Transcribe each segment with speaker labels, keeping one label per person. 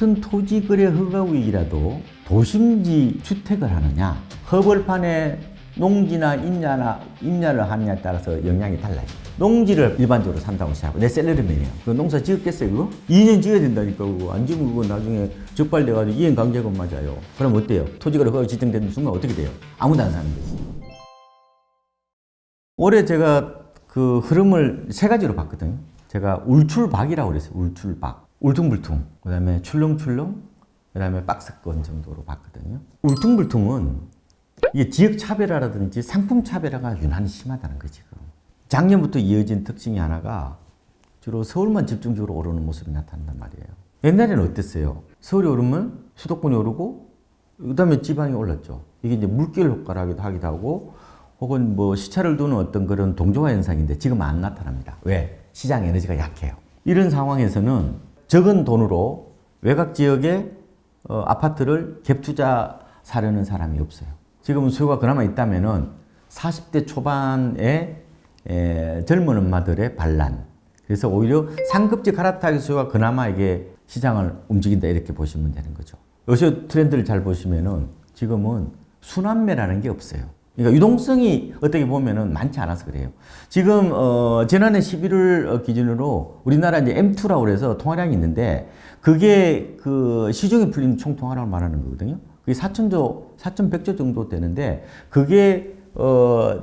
Speaker 1: 같은 토지거래 허가구역이라도 도심지 주택을 하느냐, 허벌판에 농지나 임야를 하느냐에 따라서 영향이 달라요. 농지를 일반적으로 산다고 생각하고, 내 셀러리맨이에요. 그 농사 지었겠어요, 그거? 2년 지어야 된다니까, 그거. 안 지으면 그거 나중에 적발돼가지고 이행 강제금 맞아요. 그럼 어때요? 토지거래 허가 지정되는 순간 어떻게 돼요? 아무도 안 사는 거지. 올해 제가 그 흐름을 세 가지로 봤거든요. 제가 울출박이라고 그랬어요. 울출박. 울퉁불퉁. 그 다음에 출렁출렁. 그 다음에 박스권 정도로 봤거든요. 울퉁불퉁은 이게 지역 차별화라든지 상품 차별화가 유난히 심하다는 거지, 지금. 작년부터 이어진 특징이 하나가 주로 서울만 집중적으로 오르는 모습이 나타난단 말이에요. 옛날에는 어땠어요? 서울이 오르면 수도권이 오르고, 그 다음에 지방이 올랐죠. 이게 이제 물결 효과라기도 하기도 하고, 혹은 뭐 시차를 두는 어떤 그런 동조화 현상인데 지금 안 나타납니다. 왜? 시장 에너지가 약해요. 이런 상황에서는 적은 돈으로 외곽 지역에 아파트를 갭 투자 사려는 사람이 없어요. 지금은 수요가 그나마 있다면은 40대 초반의 젊은 엄마들의 반란. 그래서 오히려 상급지 갈아타기 수요가 그나마 이게 시장을 움직인다 이렇게 보시면 되는 거죠. 요새 트렌드를 잘 보시면은 지금은 순환매라는 게 없어요. 그러니까 유동성이 어떻게 보면은 많지 않아서 그래요. 지금 지난해 11월 기준으로 우리나라 이제 M2라고 그래서 통화량이 있는데 그게 그 시중에 풀린 총 통화량을 말하는 거거든요. 그게 4,100조 정도 되는데 그게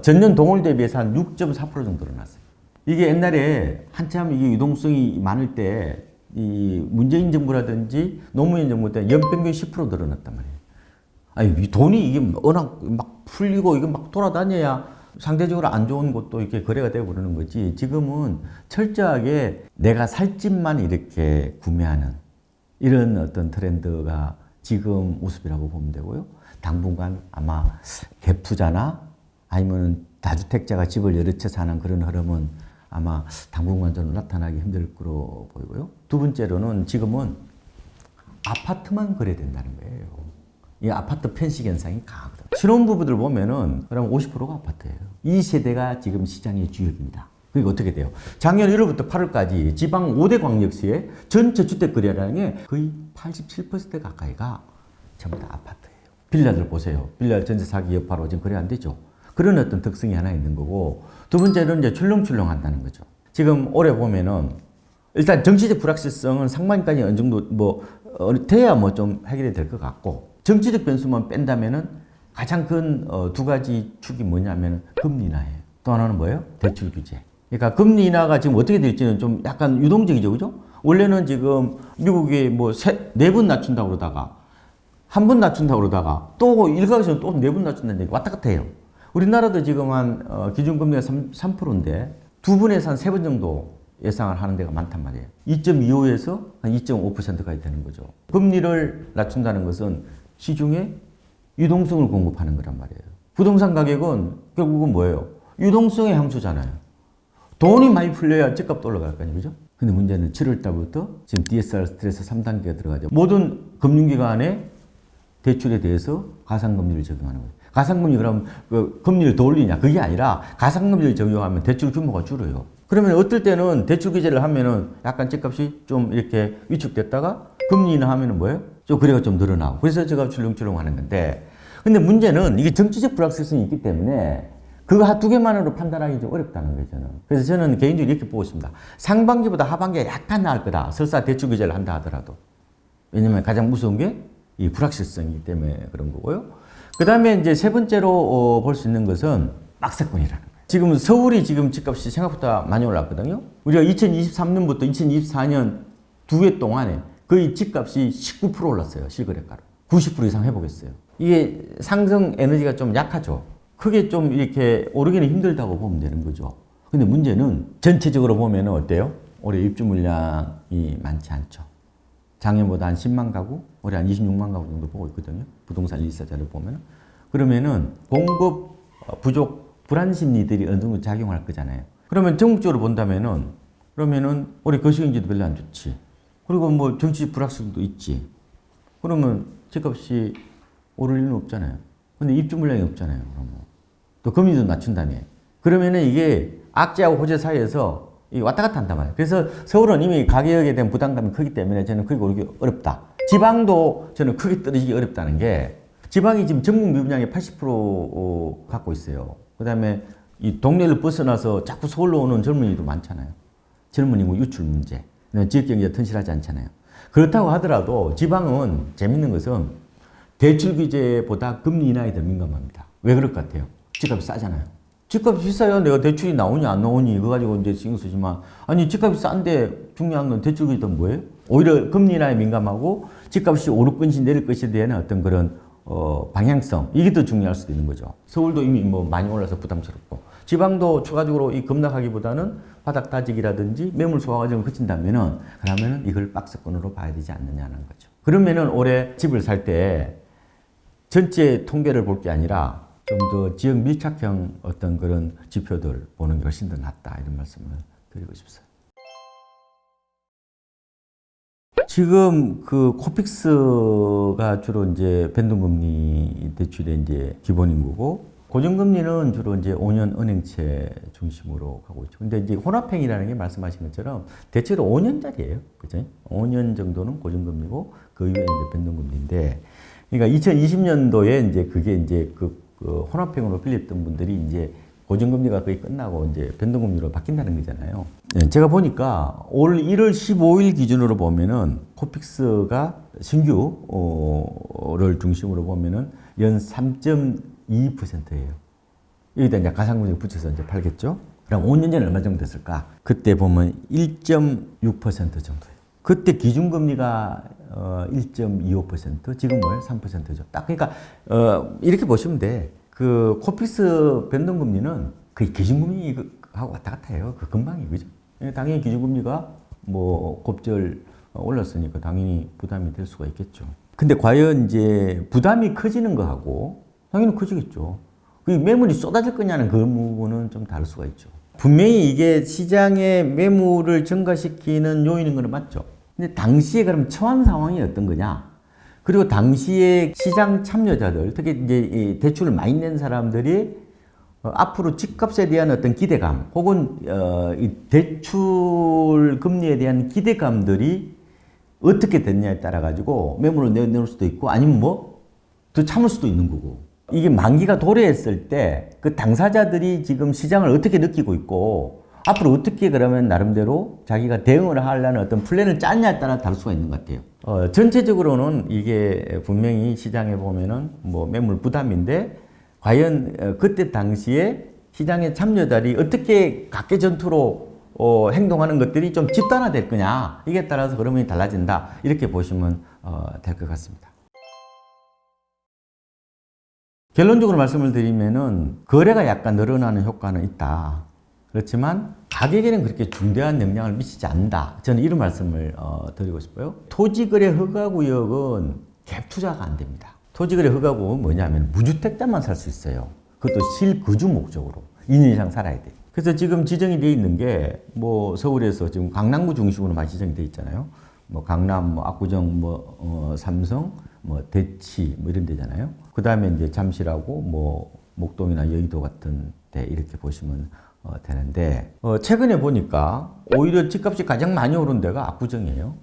Speaker 1: 전년 동월 대비해서 한 6.4% 정도 늘어났어요. 이게 옛날에 한참 이게 유동성이 많을 때 이 문재인 정부라든지 노무현 정부 때 연평균 10% 늘어났단 말이에요. 아니, 이 돈이 이게 워낙 막 풀리고 이게 막 돌아다녀야 상대적으로 안 좋은 곳도 이렇게 거래가 되고 그러는 거지. 지금은 철저하게 내가 살 집만 이렇게 구매하는 이런 어떤 트렌드가 지금 모습이라고 보면 되고요. 당분간 아마 갭 투자나 아니면 다주택자가 집을 여러 채 사는 그런 흐름은 아마 당분간 좀 나타나기 힘들 거로 보이고요. 두 번째로는 지금은 아파트만 거래된다는 거예요. 이 아파트 편식 현상이 강하거든. 신혼부부들 보면은 그럼 50%가 아파트예요. 이 세대가 지금 시장의 주역입니다. 그게 어떻게 돼요? 작년 1월부터 8월까지 지방 5대 광역시의 전체 주택 거래량의 거의 87% 가까이가 전부 다 아파트예요. 빌라들 보세요. 빌라 전세 사기 여파로 지금 거래 안 되죠. 그런 어떤 특성이 하나 있는 거고, 두 번째는 이제 출렁출렁 한다는 거죠. 지금 올해 보면은 일단 정치적 불확실성은 상반기까지 어느 정도 돼야 좀 해결이 될 것 같고, 정치적 변수만 뺀다면은 가장 큰 두 가지 축이 뭐냐면 금리 인하예요. 또 하나는 뭐예요? 대출 규제. 그러니까 금리 인하가 지금 어떻게 될지는 좀 약간 유동적이죠, 그죠? 원래는 지금 미국이 네 번 낮춘다고 그러다가 한 번 낮춘다고 그러다가 또 일각에서는 또 네 번 낮춘다는 얘기 왔다 갔다 해요. 우리나라도 지금 한 기준금리가 3%인데 두 번에서 한 세 번 정도 예상을 하는 데가 많단 말이에요. 2.25에서 한 2.5%까지 되는 거죠. 금리를 낮춘다는 것은 시중에 유동성을 공급하는 거란 말이에요. 부동산 가격은 결국은 뭐예요? 유동성의 함수잖아요. 돈이 많이 풀려야 집값도 올라갈 거 아니에요, 그죠? 근데 문제는 7월 달부터 지금 DSR 스트레스 3단계가 들어가죠. 모든 금융기관의 대출에 대해서 가상금리를 적용하는 거예요. 가상금리 그럼 그 금리를 더 올리냐? 그게 아니라 가상금리를 적용하면 대출 규모가 줄어요. 그러면 어떨 때는 대출 규제를 하면은 약간 집값이 좀 이렇게 위축됐다가 금리 인하하면은 뭐예요? 좀 거래가 좀 늘어나고. 그래서 제가 출렁출렁 하는 건데, 근데 문제는 이게 정치적 불확실성이 있기 때문에 그거 두 개만으로 판단하기 좀 어렵다는 거예요, 저는. 그래서 저는 개인적으로 이렇게 보고 있습니다. 상반기보다 하반기가 약간 나을 거다. 설사 대출 규제를 한다 하더라도. 왜냐면 가장 무서운 게 이 불확실성이기 때문에 그런 거고요. 그 다음에 이제 세 번째로 볼 수 있는 것은 박스권이라는 거예요. 지금 서울이 지금 집값이 생각보다 많이 올랐거든요. 우리가 2023년부터 2024년 두 해 동안에 거의 집값이 19% 올랐어요. 실거래가로. 90% 이상 해보겠어요. 이게 상승 에너지가 좀 약하죠. 크게 좀 이렇게 오르기는 힘들다고 보면 되는 거죠. 근데 문제는 전체적으로 보면 어때요? 올해 입주 물량이 많지 않죠. 작년보다 한 10만 가구, 올해 한 26만 가구 정도 보고 있거든요. 부동산 리스트자를 보면. 그러면은 공급 부족, 불안 심리들이 어느 정도 작용할 거잖아요. 그러면 전국적으로 본다면은, 그러면은 올해 거시경제도 별로 안 좋지. 그리고 뭐 정치 불확실성도 있지. 그러면 집값이 오를 일은 없잖아요. 근데 입주 물량이 없잖아요. 그러면. 또 금리도 낮춘다며. 그러면은 이게 악재하고 호재 사이에서 왔다 갔다 한단 말이에요. 그래서 서울은 이미 가격에 대한 부담감이 크기 때문에 저는 거기 오르기 어렵다. 지방도 저는 크게 떨어지기 어렵다는 게 지방이 지금 전국 미분양의 80% 갖고 있어요. 그 다음에 이 동네를 벗어나서 자꾸 서울로 오는 젊은이도 많잖아요. 젊은 인구 유출 문제. 지역경제가 튼실하지 않잖아요. 그렇다고 하더라도 지방은 재밌는 것은 대출 규제보다 금리 인하에 더 민감합니다. 왜 그럴 것 같아요? 집값이 싸잖아요. 집값이 비싸야 내가 대출이 나오냐 안 나오니 이거 가지고 이제 신경 쓰지만 아니 집값이 싼데 중요한 건 대출 규제도 뭐예요? 오히려 금리 인하에 민감하고 집값이 오를 것인지 내릴 것인지에 대한 어떤 그런 방향성 이게 더 중요할 수도 있는 거죠. 서울도 이미 뭐 많이 올라서 부담스럽고 지방도 추가적으로 이 급락하기보다는 바닥 다지기라든지 매물 소화 과정을 거친다면은 그러면은 이걸 박스권으로 봐야 되지 않느냐는 거죠. 그러면은 올해 집을 살 때 전체 통계를 볼 게 아니라 좀 더 지역 밀착형 어떤 그런 지표들 보는 게 훨씬 더 낫다 이런 말씀을 드리고 싶어요. 지금 그 코픽스가 주로 이제 변동금리 대출의 이제 기본인 거고 고정금리는 주로 이제 5년 은행채 중심으로 가고 있죠. 근데 이제 혼합형이라는 게 말씀하신 것처럼 대체로 5년짜리예요. 그죠? 5년 정도는 고정금리고 그 이후에 이제 변동금리인데 그러니까 2020년도에 이제 그게 이제 그 혼합형으로 빌렸던 분들이 이제 고정금리가 거의 끝나고 이제 변동금리로 바뀐다는 거잖아요. 제가 보니까 올 1월 15일 기준으로 보면은 코픽스가 신규를 중심으로 보면은 연 3.2%예요. 여기다 이제 가상금리 붙여서 이제 팔겠죠. 그럼 5년 전에 얼마 정도 됐을까? 그때 보면 1.6% 정도예요. 그때 기준금리가 1.25%, 지금 뭐예요? 3%죠. 딱 그러니까 이렇게 보시면 돼. 그 코픽스 변동금리는 거의 기준금리하고 왔다 갔다 해요. 그 금방이 그죠? 당연히 기준금리가 뭐 곱절 올랐으니까 당연히 부담이 될 수가 있겠죠. 근데 과연 이제 부담이 커지는 거하고 당연히 커지겠죠. 그 매물이 쏟아질 거냐는 그 부분은 좀 다를 수가 있죠. 분명히 이게 시장의 매물을 증가시키는 요인인 건 맞죠. 근데 당시에 그럼 처한 상황이 어떤 거냐? 그리고 당시에 시장 참여자들, 특히 이제 이 대출을 많이 낸 사람들이 앞으로 집값에 대한 어떤 기대감, 혹은 이 대출 금리에 대한 기대감들이 어떻게 됐냐에 따라 가지고 매물을 내놓을 수도 있고, 아니면 뭐 더 참을 수도 있는 거고. 이게 만기가 도래했을 때 그 당사자들이 지금 시장을 어떻게 느끼고 있고, 앞으로 어떻게 그러면 나름대로 자기가 대응을 하려는 어떤 플랜을 짰냐에 따라 다를 수가 있는 것 같아요. 전체적으로는 이게 분명히 시장에 보면은 뭐 매물 부담인데 과연 그때 당시에 시장의 참여자들이 어떻게 각계 전투로 행동하는 것들이 좀 집단화될 거냐 이게 따라서 그러면 달라진다 이렇게 보시면 될 것 같습니다. 결론적으로 말씀을 드리면은 거래가 약간 늘어나는 효과는 있다. 그렇지만 가격에는 그렇게 중대한 영향을 미치지 않는다. 저는 이런 말씀을 드리고 싶어요. 토지거래 허가구역은 갭 투자가 안 됩니다. 토지거래 허가구역은 뭐냐면 무주택자만 살 수 있어요. 그것도 실거주 목적으로 2년 이상 살아야 돼. 그래서 지금 지정이 되어 있는 게 뭐 서울에서 지금 강남구 중심으로 많이 지정이 되어 있잖아요. 뭐 강남, 뭐 압구정, 뭐 삼성, 뭐 대치 뭐 이런 데잖아요. 그 다음에 이제 잠실하고 뭐 목동이나 여의도 같은 데 이렇게 보시면 되는데 최근에 보니까 오히려 집값이 가장 많이 오른 데가 압구정이에요.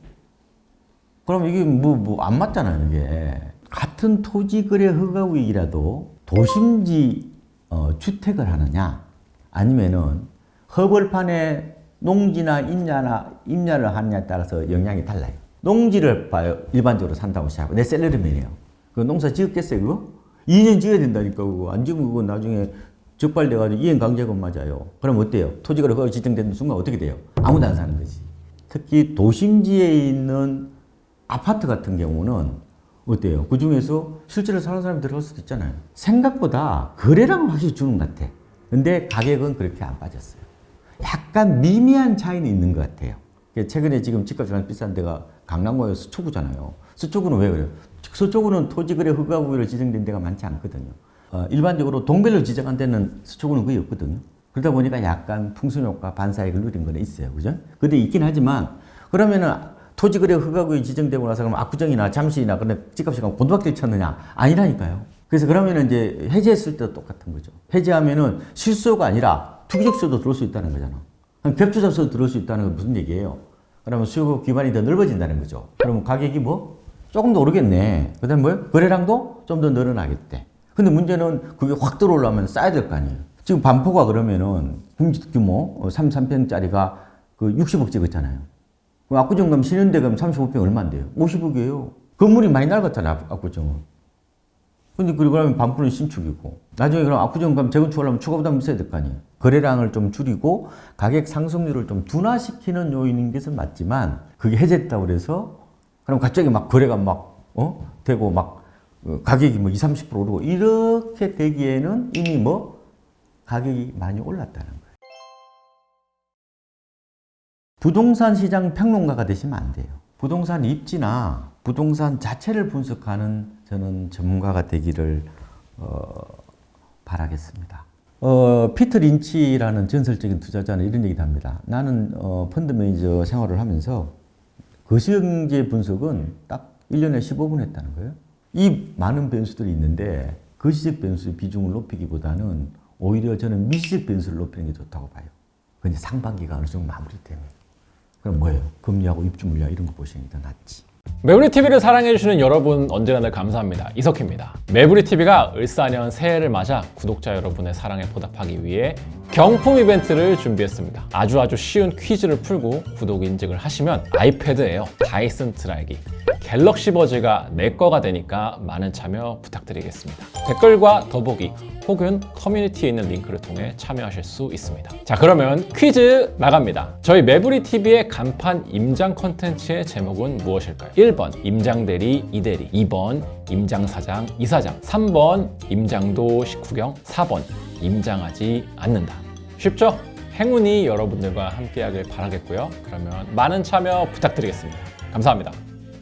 Speaker 1: 그럼 이게 뭐 안 맞잖아요. 이게 같은 토지거래 허가구역이라도 도심지 주택을 하느냐 아니면은 허벌판에 농지나 임야를 하느냐에 따라서 영향이 달라요. 농지를 봐요. 일반적으로 산다고 시작하고 내 셀러리맨이에요. 그 농사 지었겠어요 그거? 2년 지어야 된다니까 그거. 안 지으면 그거 나중에 적발돼가지고 이행 강제금 맞아요. 그럼 어때요? 토지거래 허가 지정되는 순간 어떻게 돼요? 아무도 안 사는 거지. 특히 도심지에 있는 아파트 같은 경우는 어때요? 그 중에서 실제로 사는 사람이 들어갈 수도 있잖아요. 생각보다 거래량은 확실히 주는 것 같아. 근데 가격은 그렇게 안 빠졌어요. 약간 미미한 차이는 있는 것 같아요. 최근에 지금 집값이 가장 비싼 데가 강남구의 서초구잖아요. 서초구는 왜 그래요? 서초구는 토지거래 허가구역으로 지정된 데가 많지 않거든요. 일반적으로 동별로 지정한 데는 서초구는 거의 없거든요. 그러다 보니까 약간 풍선효과 반사익을 누린 거는 있어요. 그죠? 근데 있긴 하지만 그러면은 토지거래 허가구역이 지정되고 나서 그럼 압구정이나 잠실이나 그런 집값이 곤두박질 쳤느냐? 아니라니까요. 그래서 그러면은 이제 해제했을 때도 똑같은 거죠. 해제하면은 실수요가 아니라 투기적 수요도 들어올 수 있다는 거잖아. 갭투자 수요 들어올 수 있다는 건 무슨 얘기예요? 그러면 수요 기반이 더 넓어진다는 거죠. 그러면 가격이 뭐? 조금 더 오르겠네. 그 다음에 뭐예요? 거래량도 좀 더 늘어나겠대. 근데 문제는 그게 확 들어오려면 쌓야 될 거 아니에요. 지금 반포가 그러면은 국민주택 규모 33평짜리가 그 60억 찍었잖아요. 그럼 압구정감 신현대감 35평 얼마인데요? 50억이에요. 건물이 많이 낡았잖아요, 압구정은. 근데 그러면 반포는 신축이고. 나중에 그럼 압구정감 재건축하려면 추가 부담이 있어야 될 거 아니에요. 거래량을 좀 줄이고 가격 상승률을 좀 둔화시키는 요인인 것은 맞지만 그게 해제했다고 그래서 그럼 갑자기 막 거래가 막 되고 막 가격이 뭐 20, 30% 오르고 이렇게 되기에는 이미 뭐 가격이 많이 올랐다는 거예요. 부동산 시장 평론가가 되시면 안 돼요. 부동산 입지나 부동산 자체를 분석하는 저는 전문가가 되기를 바라겠습니다. 피터 린치라는 전설적인 투자자는 이런 얘기도 합니다. 나는 펀드 매니저 생활을 하면서 거시경제 분석은 딱 1년에 15분 했다는 거예요. 이 많은 변수들이 있는데 거시적 변수의 비중을 높이기보다는 오히려 저는 미시적 변수를 높이는 게 좋다고 봐요. 근데 상반기가 어느 정도 마무리되면 그럼 뭐예요? 금리하고 입주 물량 이런 거 보시는 게 더 낫지.
Speaker 2: 매부리TV를 사랑해주시는 여러분 언제나 늘 감사합니다. 이석희입니다. 매부리TV가 을사년 새해를 맞아 구독자 여러분의 사랑에 보답하기 위해 경품 이벤트를 준비했습니다. 아주 쉬운 퀴즈를 풀고 구독 인증을 하시면 아이패드 에어, 다이슨 드라이기, 갤럭시 버즈가 내 거가 되니까 많은 참여 부탁드리겠습니다. 댓글과 더보기 혹은 커뮤니티에 있는 링크를 통해 참여하실 수 있습니다. 자, 그러면 퀴즈 나갑니다. 저희 매부리TV의 간판 임장 컨텐츠의 제목은 무엇일까요? 1번 임장대리, 이대리, 2번 임장사장, 이사장, 3번 임장도 식후경, 4번 임장하지 않는다. 쉽죠? 행운이 여러분들과 함께하길 바라겠고요. 그러면 많은 참여 부탁드리겠습니다. 감사합니다.